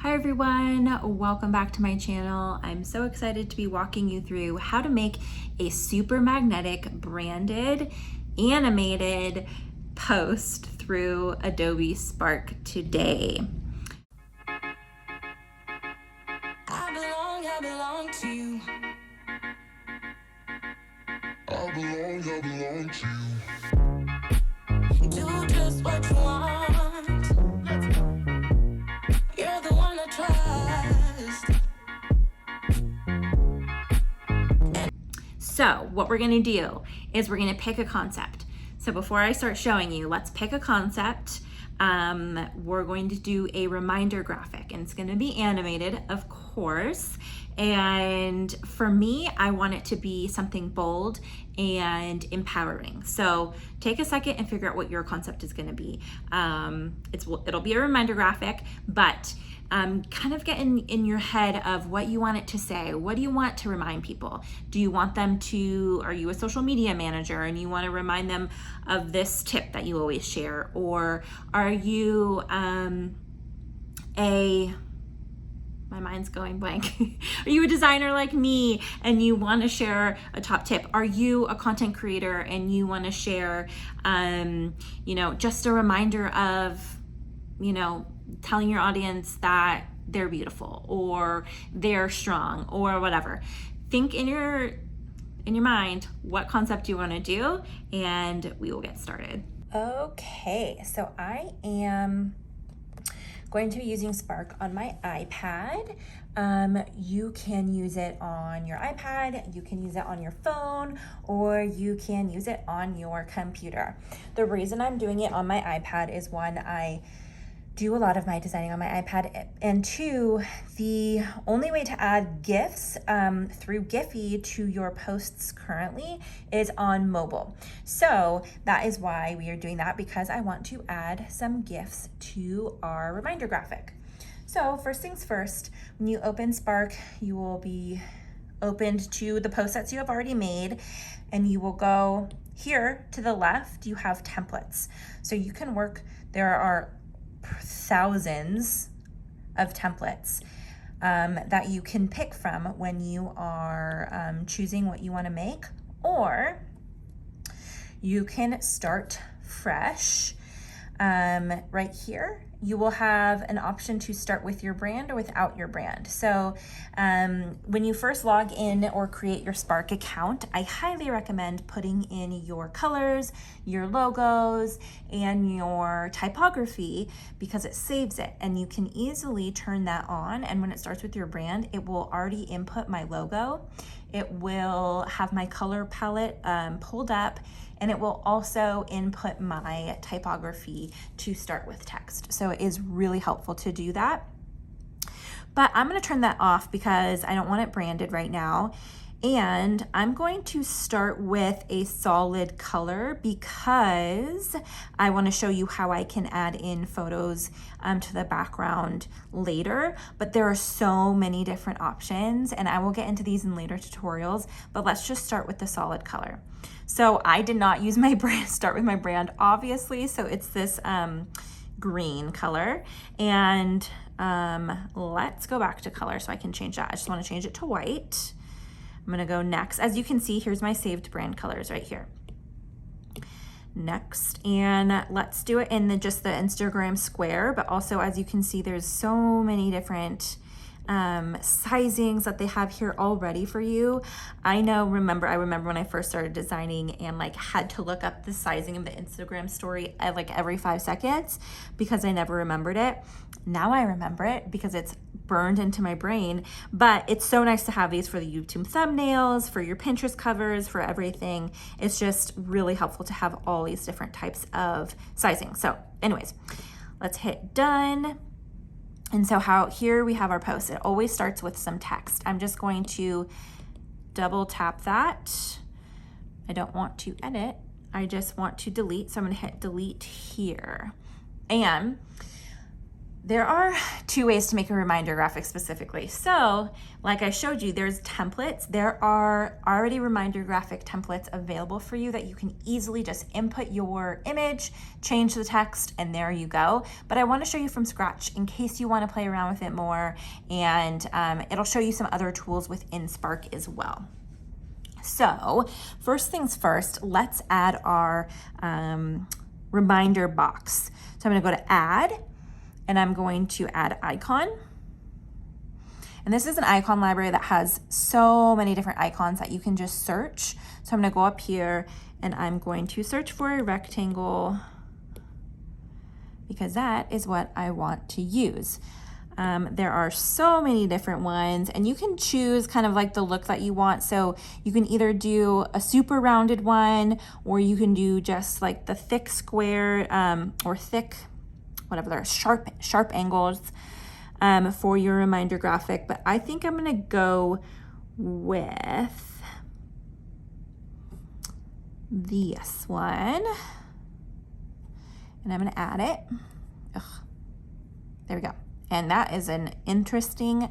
Hi everyone, welcome back to my channel. I'm so excited to be walking you through how to make a super magnetic branded animated post through Adobe Spark today. I belong to you. I belong to you. Do just what you want. You're the one I trust. So what we're gonna do is we're gonna pick a concept. So before I start showing you, let's pick a concept. We're going to do a reminder graphic, and it's going to be animated, of course. And for me, I want it to be something bold and empowering. So take a second and figure out what your concept is going to be. It'll be a reminder graphic, but kind of get in your head of what you want it to say. What do you want to remind people? Do you want them to, are you a social media manager and you want to remind them of this tip that you always share? Or are you my mind's going blank. Are you a designer like me and you want to share a top tip? Are you a content creator and you want to share, just a reminder of, telling your audience that they're beautiful or they're strong or whatever. Think in your mind what concept you want to do, and we will get started. Okay, so I am going to be using Spark on my iPad. You can use it on your iPad, you can use it on your phone, or you can use it on your computer. The reason I'm doing it on my iPad is one, I do a lot of my designing on my iPad, and two, the only way to add GIFs through Giphy to your posts currently is on mobile. So that is why we are doing that, because I want to add some GIFs to our reminder graphic. So first things first, when you open Spark, you will be opened to the post sets you have already made, and you will go here to the left, you have templates. So you can work, there are thousands of templates that you can pick from when you are choosing what you want to make, or you can start fresh. Right here, you will have an option to start with your brand or without your brand. So when you first log in or create your Spark account, I highly recommend putting in your colors, your logos, and your typography, because it saves it and you can easily turn that on. And when it starts with your brand, it will already input my logo. It will have my color palette pulled up, and it will also input my typography to start with text. So it is really helpful to do that. But I'm gonna turn that off because I don't want it branded right now. And I'm going to start with a solid color because I want to show you how I can add in photos to the background later. But there are so many different options, and I will get into these in later tutorials, but let's just start with the solid color. So I did not use my brand, start with my brand, obviously. So it's this green color, and let's go back to color so I can change that. I just want to change it to white. I'm gonna go next. As you can see, here's my saved brand colors right here. Next, and let's do it in just the Instagram square, but also, as you can see, there's so many different sizings that they have here already for you. I remember when I first started designing and had to look up the sizing of the Instagram story every 5 seconds because I never remembered it. Now I remember it because it's burned into my brain, but it's so nice to have these for the YouTube thumbnails, for your Pinterest covers, for everything. It's just really helpful to have all these different types of sizing. So anyways, let's hit done. And so here we have our post. It always starts with some text. I'm just going to double tap that. I don't want to edit. I just want to delete. So I'm going to hit delete here. And There are two ways to make a reminder graphic specifically. So, like I showed you, there's templates. There are already reminder graphic templates available for you that you can easily just input your image, change the text, and there you go. But I want to show you from scratch in case you want to play around with it more, and it'll show you some other tools within Spark as well. So, first things first, let's add our reminder box. So I'm going to go to Add, and I'm going to add icon. And this is an icon library that has so many different icons that you can just search. So I'm going to go up here and I'm going to search for a rectangle because that is what I want to use. There are so many different ones, and you can choose kind of like the look that you want. So you can either do a super rounded one, or you can do just like the thick square or thick, whatever, they're sharp angles for your reminder graphic. But I think I'm gonna go with this one, and I'm gonna add it. Ugh. There we go. And that is an interesting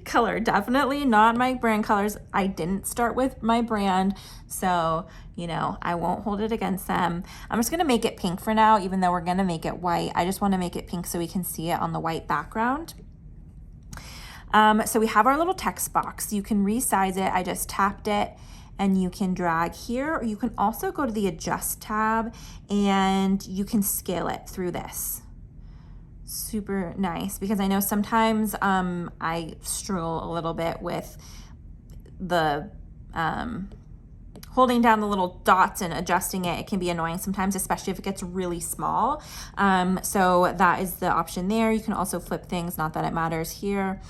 color. Definitely not my brand colors. I didn't start with my brand, so, you know, I won't hold it against them. I'm just gonna make it pink for now, even though we're gonna make it white. I just wanna make it pink so we can see it on the white background. So we have our little text box. You can resize it. I just tapped it, and you can drag here, or you can also go to the Adjust tab, and you can scale it through this. Super nice, because I know sometimes I struggle a little bit with the holding down the little dots and adjusting it. It can be annoying sometimes, especially if it gets really small. So that is the option there. You can also flip things, not that it matters here.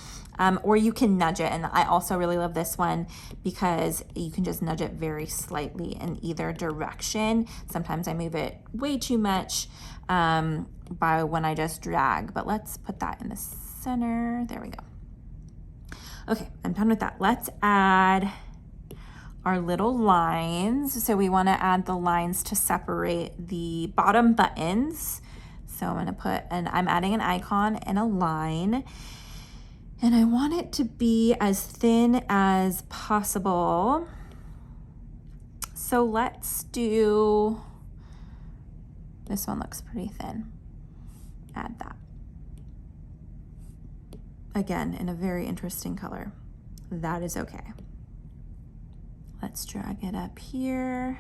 Or you can nudge it, and I also really love this one because you can just nudge it very slightly in either direction. Sometimes I move it way too much by when I just drag, but let's put that in the center. There we go. Okay, I'm done with that. Let's add our little lines. So we want to add the lines to separate the bottom buttons. So I'm going to put, and I'm adding an icon and a line, and I want it to be as thin as possible. So let's do, this one looks pretty thin. Add that. Again, in a very interesting color. That is okay. Let's drag it up here.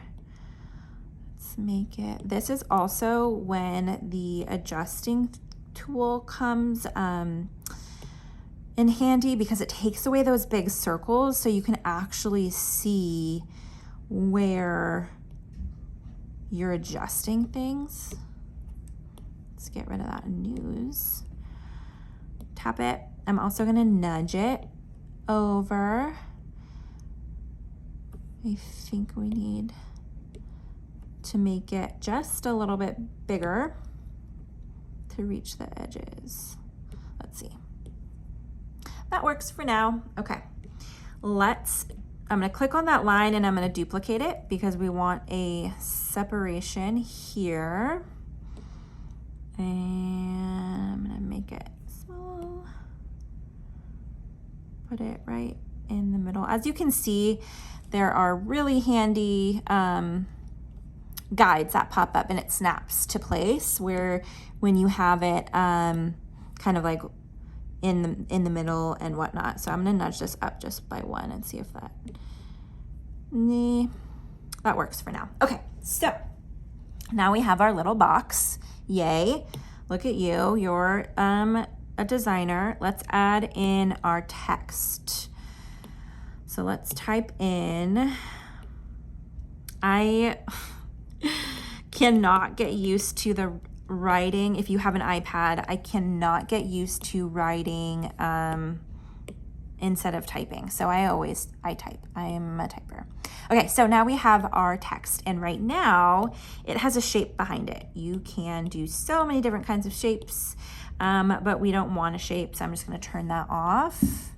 Let's make it, this is also when the adjusting tool comes in handy, because it takes away those big circles so you can actually see where you're adjusting things. Let's get rid of that news. Tap it. I'm also going to nudge it over. I think we need to make it just a little bit bigger to reach the edges. Let's see. That works for now. Okay. I'm going to click on that line and I'm going to duplicate it because we want a separation here. And I'm going to make it small. Put it right in the middle. As you can see, there are really handy guides that pop up, and it snaps to place where when you have it kind of like in the middle and whatnot. So I'm going to nudge this up just by one and see if that works for now. Okay, so now we have our little box. Yay, look at you, you're a designer. Let's add in our text. So let's type in, I cannot get used to the writing. If you have an iPad, I cannot get used to writing instead of typing. So I type. I am a typer. Okay, so now we have our text, and right now it has a shape behind it. You can do so many different kinds of shapes, but we don't want a shape, so I'm just going to turn that off.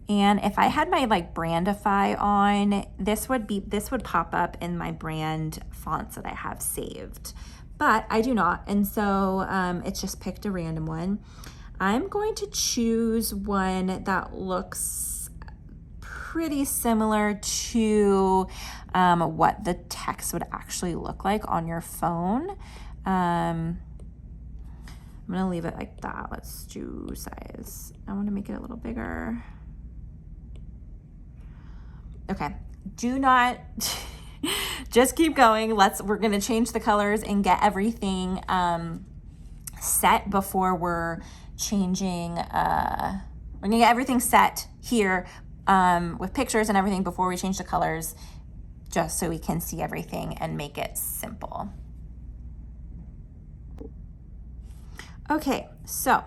And if I had my like Brandify on, this would pop up in my brand fonts that I have saved. but I do not. And so it's just picked a random one. I'm going to choose one that looks pretty similar to what the text would actually look like on your phone. I'm gonna leave it like that. Let's do size. I want to make it a little bigger. Okay, do not just keep going. We're gonna change the colors and get everything set before we're changing. We're gonna get everything set here with pictures and everything before we change the colors, just so we can see everything and make it simple. Okay, so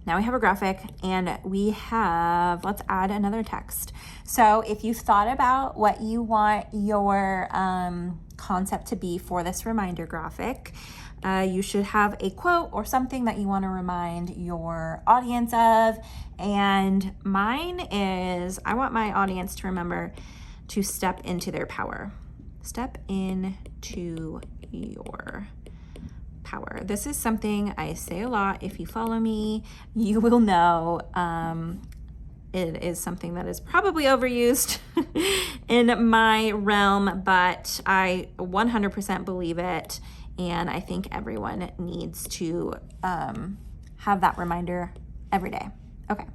now we have a graphic and let's add another text. So if you've thought about what you want your concept to be for this reminder graphic, you should have a quote or something that you want to remind your audience of. And mine is, I want my audience to remember to step into their power. Step into your power. This is something I say a lot. If you follow me, you will know it is something that is probably overused in my realm, but I 100% believe it. And I think everyone needs to have that reminder every day. Okay,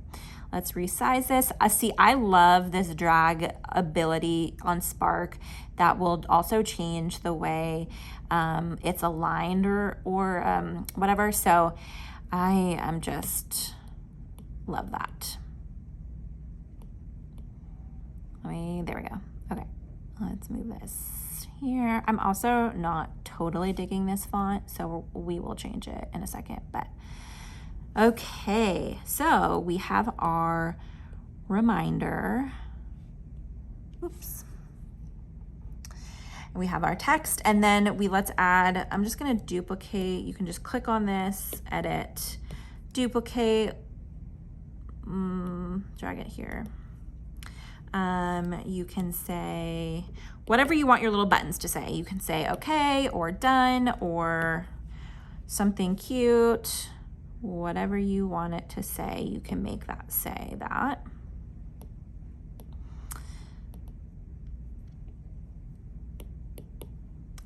let's resize this. See, I love this drag ability on Spark that will also change the way it's aligned or whatever. So I am just love that. There we go. Okay, let's move this here. I'm also not totally digging this font, so we will change it in a second, but okay, so we have our reminder. Oops. And we have our text, and then let's add, I'm just gonna duplicate. You can just click on this, edit, duplicate, drag it here. You can say whatever you want your little buttons to say. You can say okay or done or something cute, whatever you want it to say, you can make that say that.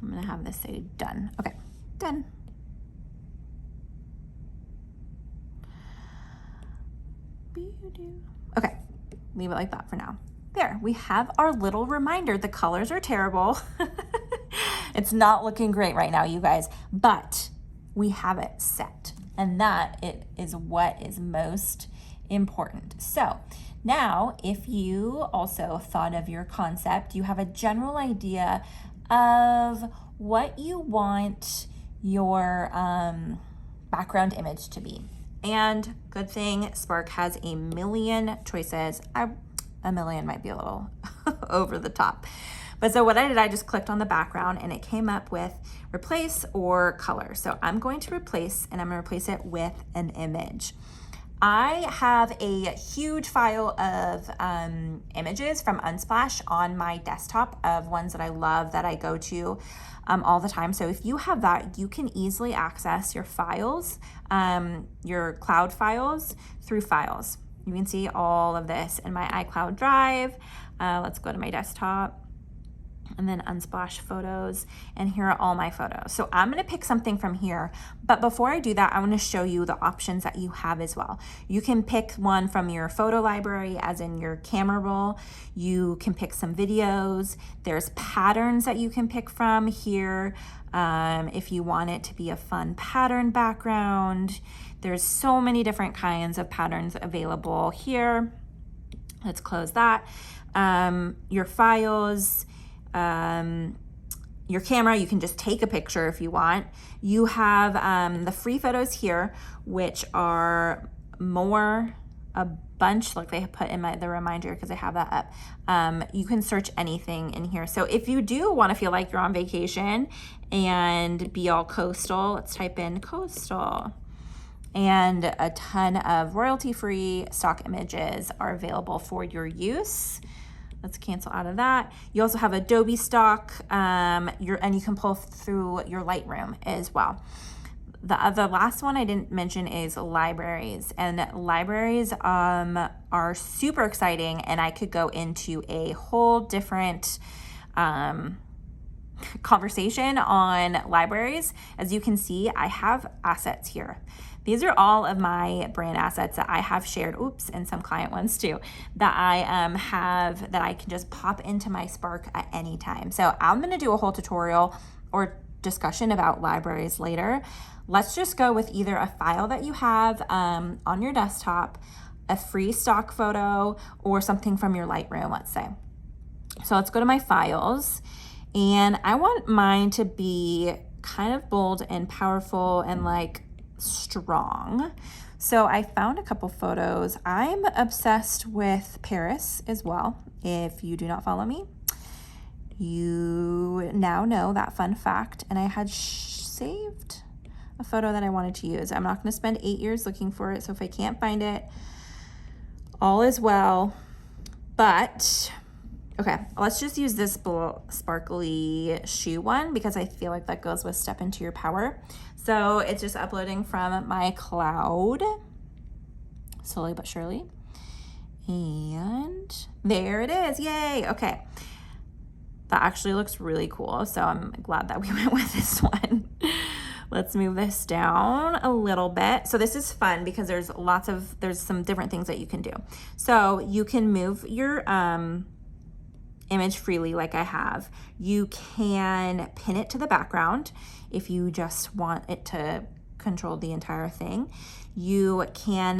I'm gonna have this say done. Okay, done. Okay, leave it like that for now. There, we have our little reminder. The colors are terrible. It's not looking great right now, you guys, but we have it set. And that is what is most important. So now, if you also thought of your concept, you have a general idea of what you want your background image to be. And good thing Spark has a million choices. A million might be a little over the top. But so what I did, I just clicked on the background and it came up with replace or color. So I'm going to replace, and I'm going to replace it with an image. I have a huge file of images from Unsplash on my desktop of ones that I love that I go to all the time. So if you have that, you can easily access your files, your cloud files through files. You can see all of this in my iCloud Drive. Let's go to my desktop and then Unsplash photos, and here are all my photos. So I'm gonna pick something from here, but before I do that, I wanna show you the options that you have as well. You can pick one from your photo library, as in your camera roll. You can pick some videos. There's patterns that you can pick from here. If you want it to be a fun pattern background, there's so many different kinds of patterns available here. Let's close that. Your files, your camera, you can just take a picture if you want. You have the free photos here, which are a bunch, like they put in the reminder because I have that up. You can search anything in here. So if you do want to feel like you're on vacation and be all coastal, let's type in coastal. And a ton of royalty-free stock images are available for your use. Let's cancel out of that. You also have Adobe stock, and you can pull through your Lightroom as well. The last one I didn't mention is libraries, and libraries are super exciting, and I could go into a whole different conversation on libraries. As you can see, I have assets here. These are all of my brand assets that I have shared, and some client ones too, that I have that I can just pop into my Spark at any time. So I'm going to do a whole tutorial or discussion about libraries later. Let's just go with either a file that you have on your desktop, a free stock photo, or something from your Lightroom, let's say. So let's go to my files, and I want mine to be kind of bold and powerful and like strong. So I found a couple photos. I'm obsessed with Paris as well. If you do not follow me, you now know that fun fact. And I had saved a photo that I wanted to use. I'm not going to spend 8 years looking for it. So if I can't find it, all is well. But okay, let's just use this sparkly shoe one because I feel like that goes with step into your power. So it's just uploading from my cloud, slowly but surely. And there it is, yay, okay. That actually looks really cool, so I'm glad that we went with this one. Let's move this down a little bit. So this is fun because there's some different things that you can do. So you can move your image freely like I have. You can pin it to the background if you just want it to control the entire thing. You can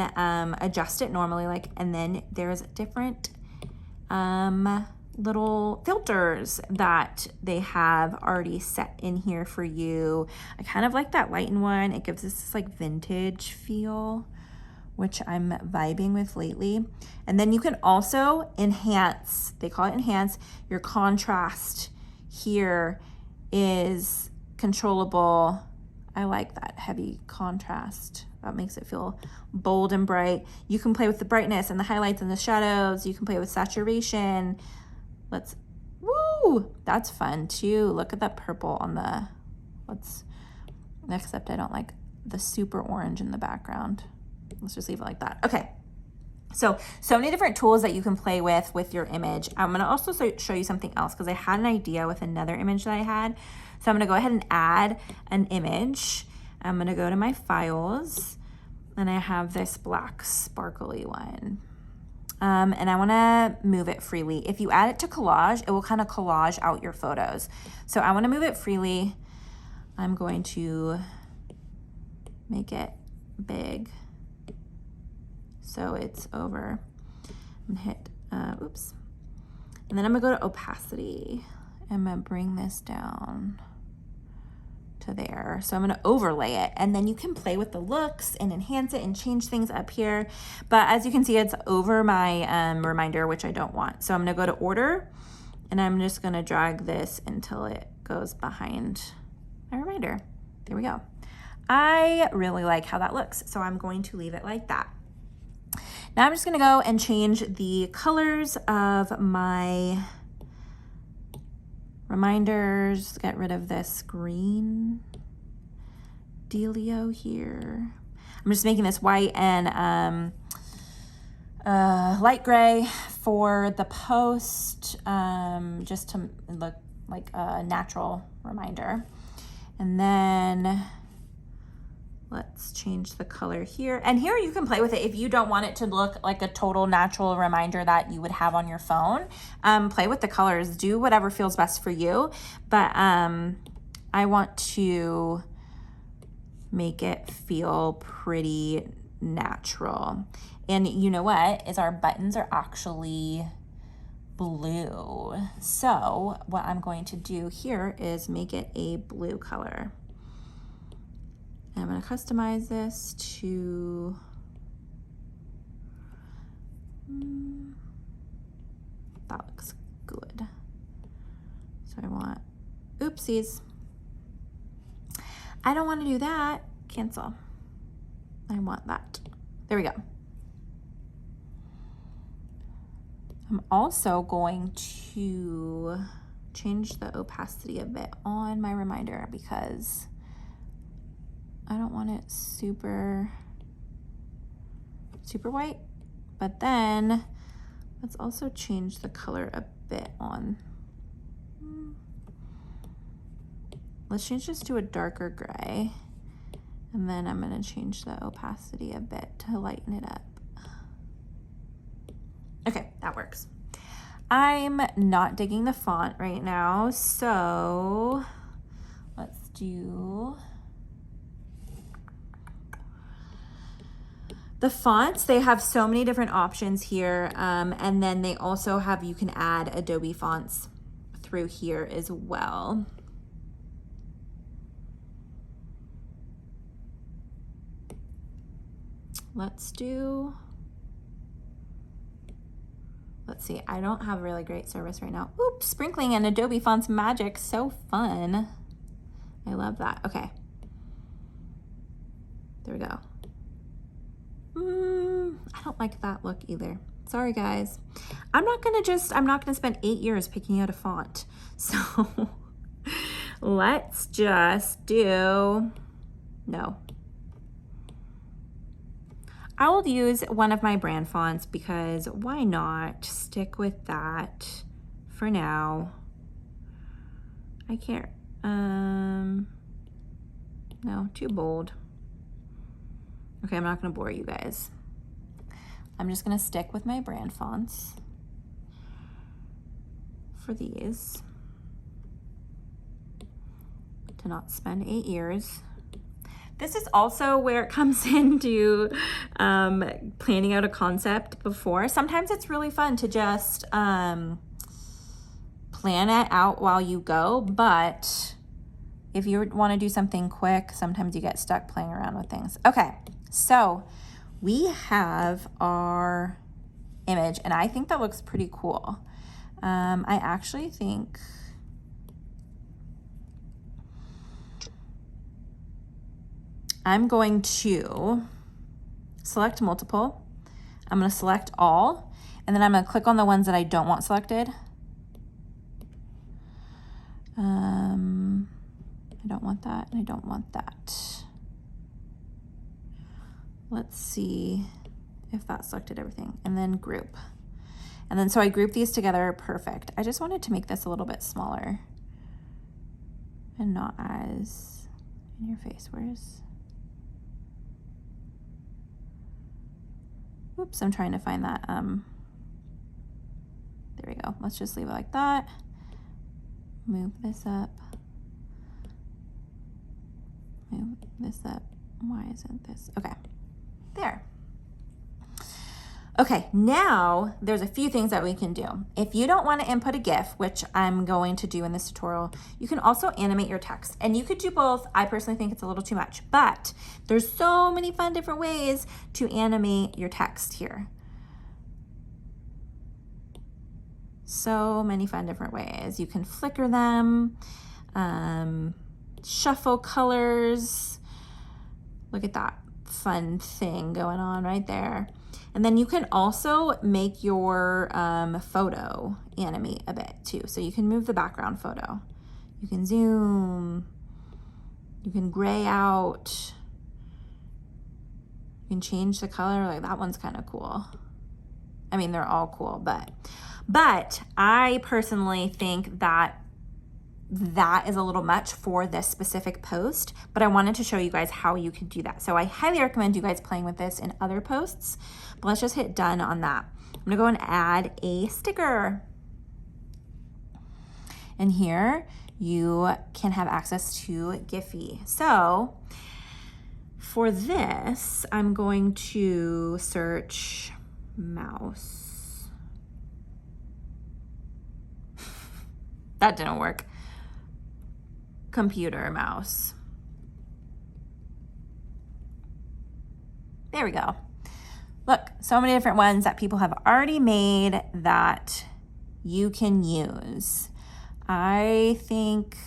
adjust it normally, and then there's different little filters that they have already set in here for you. I kind of like that lighten one. It gives us this like vintage feel, which I'm vibing with lately. And then you can also enhance, they call it enhance, your contrast here is controllable. I like that heavy contrast. That makes it feel bold and bright. You can play with the brightness and the highlights and the shadows. You can play with saturation. That's fun too. Look at that purple on the, except I don't like the super orange in the background. Let's just leave it like that. Okay. So many different tools that you can play with your image. I'm going to also show you something else because I had an idea with another image that I had. So I'm going to go ahead and add an image. I'm going to go to my files, and I have this black sparkly one. And I want to move it freely. If you add it to collage, it will kind of collage out your photos. So I want to move it freely. I'm going to make it big so it's over. I'm gonna hit and then I'm gonna go to opacity. I'm gonna bring this down to there. So I'm gonna overlay it, and then you can play with the looks and enhance it and change things up here. But as you can see, it's over my reminder, which I don't want. So I'm gonna go to order, and I'm just gonna drag this until it goes behind my reminder. There we go. I really like how that looks, so I'm going to leave it like that. Now I'm just gonna go and change the colors of my reminders, get rid of this green dealio here. I'm just making this white and light gray for the post, just to look like a natural reminder. And then let's change the color here. And here you can play with it if you don't want it to look like a total natural reminder that you would have on your phone. Play with the colors, do whatever feels best for you. But I want to make it feel pretty natural. And you know what, is our buttons are actually blue. So what I'm going to do here is make it a blue color. I'm going to customize this to that looks good. So I want, oopsies, I don't want to do that. Cancel. I want that. There we go. I'm also going to change the opacity a bit on my reminder because I don't want it super white. But then let's also change the color a bit on. Let's change this to a darker gray. And then I'm gonna change the opacity a bit to lighten it up. Okay, that works. I'm not digging the font right now, so let's do the fonts. They have so many different options here, and then they also have, you can add Adobe fonts through here as well. Let's see, I don't have really great service right now. Oops, sprinkling in Adobe fonts magic, so fun. I love that. Okay, there we go. I don't like that look either. Sorry guys. I'm not gonna spend 8 years picking out a font. So let's just do, no. I will use one of my brand fonts because why not stick with that for now. I can't, no, too bold. Okay, I'm not gonna bore you guys. I'm just gonna stick with my brand fonts for these to not spend 8 years. This is also where it comes into planning out a concept before. Sometimes it's really fun to just plan it out while you go, but if you want to do something quick, sometimes you get stuck playing around with things. Okay, so we have our image, and I think that looks pretty cool. I actually think I'm going to select multiple. I'm going to select all, and then I'm going to click on the ones that I don't want selected. I don't want that, and I don't want that. Let's see if that selected everything, and then group. And then so I group these together, perfect. I just wanted to make this a little bit smaller and not as in your face. Oops, I'm trying to find that. There we go. Let's just leave it like that. Move this up. Move this up. Why isn't this? Okay, there. Okay, now there's a few things that we can do. If you don't want to input a GIF, which I'm going to do in this tutorial, you can also animate your text. And you could do both. I personally think it's a little too much, but there's so many fun different ways to animate your text here. So many fun different ways. You can flicker them, shuffle colors. Look at that fun thing going on right there. And then you can also make your photo animate a bit too. So you can move the background photo. You can zoom. You can gray out. You can change the color. Like that one's kind of cool. I mean, they're all cool, but I personally think that that is a little much for this specific post, but I wanted to show you guys how you can do that. So I highly recommend you guys playing with this in other posts, but let's just hit done on that. I'm gonna go and add a sticker. And here you can have access to Giphy. So for this, I'm going to search mouse. That didn't work. Computer mouse. There we go. Look, so many different ones that people have already made that you can use. I think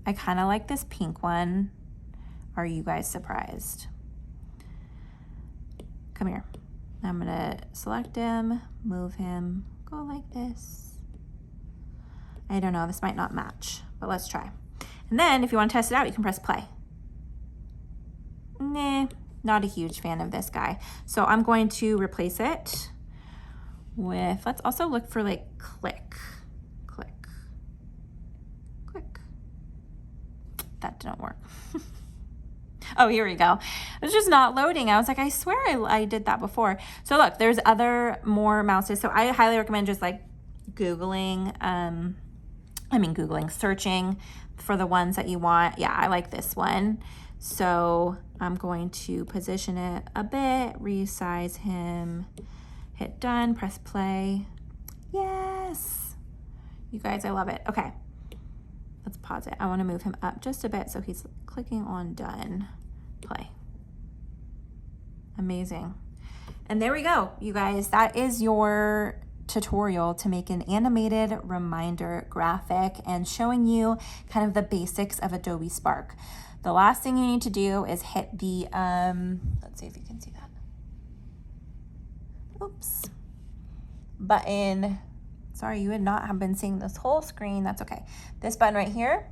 I kind of like this pink one. Are you guys surprised? Come here. I'm gonna select him, move him, go like this. I don't know, this might not match, but let's try. And then if you want to test it out, you can press play. Nah, not a huge fan of this guy. So I'm going to replace it with, let's also look for like click. That didn't work. Oh, here we go. It's just not loading. I was like, I swear I did that before. So look, there's more mouses. So I highly recommend just like Googling, searching for the ones that you want. Yeah, I like this one. So I'm going to position it a bit, resize him, hit done, press play. Yes. You guys, I love it. Okay. Let's pause it. I want to move him up just a bit so he's clicking on done. Play. Amazing. And there we go, you guys. That is your tutorial to make an animated reminder graphic and showing you kind of the basics of Adobe Spark. The last thing you need to do is hit the, let's see if you can see that. Oops. Button. Sorry, you would not have been seeing this whole screen. That's okay. This button right here,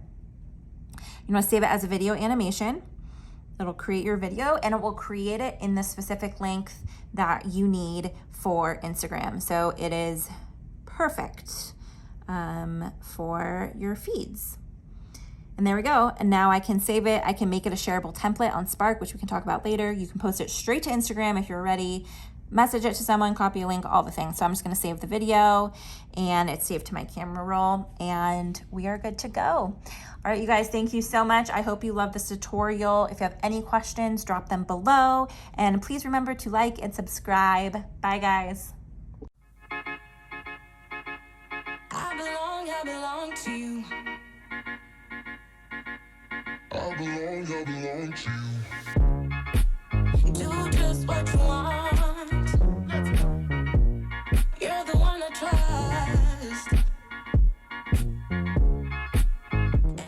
you want to save it as a video animation. It'll create your video and it will create it in the specific length that you need for Instagram. So it is perfect for your feeds. And there we go. And now I can save it. I can make it a shareable template on Spark, which we can talk about later. You can post it straight to Instagram if you're ready. Message it to someone, copy a link, all the things. So I'm just gonna save the video and it's saved to my camera roll and we are good to go. All right, you guys, thank you so much. I hope you love this tutorial. If you have any questions, drop them below. And please remember to like and subscribe. Bye, guys. I belong to you. I belong to you.